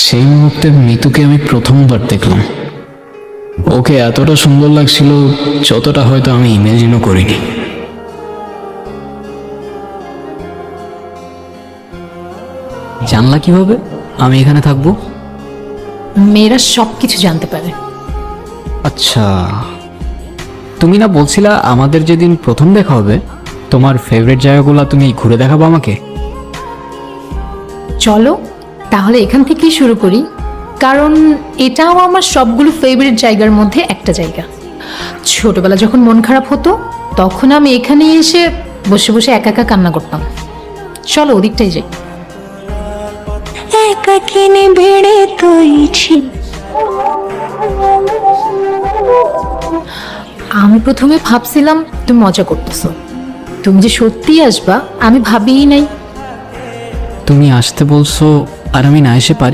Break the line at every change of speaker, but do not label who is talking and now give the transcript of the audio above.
সেই মুহূর্তে মিতুকে আমি প্রথমবার দেখলাম। ওকে এতটা সুন্দর লাগছিল যতটা হয়তো আমি ইমেজিনও করিনি। জানলা কিভাবে আমি এখানে থাকবো?
মেয়েরা সবকিছু জানতে পারে।
আচ্ছা, তুমি না বলছিলা আমাদের যেদিন প্রথম দেখা হবে তোমার ফেভারিট জায়গাগুলো তুমি ঘুরে দেখাবো আমাকে?
চলো তাহলে এখান থেকেই শুরু করি, কারণ এটাও আমার সবগুলো ফেভারিট জায়গার মধ্যে একটা জায়গা। ছোটবেলা যখন মন খারাপ হতো তখন আমি এখানে এসে বসে বসে একা একা কান্না করতাম। চলো ওদিকটাই যাই।
একাকিনী ভিড়ে তৈছি।
আমি প্রথমে ভাবছিলাম তুমি মজা করতেছো, তুমি যে সত্যিই আসবা আমি ভাবিই নাই।
তুমি আসতে বলছো আর আমি না এসে পারি?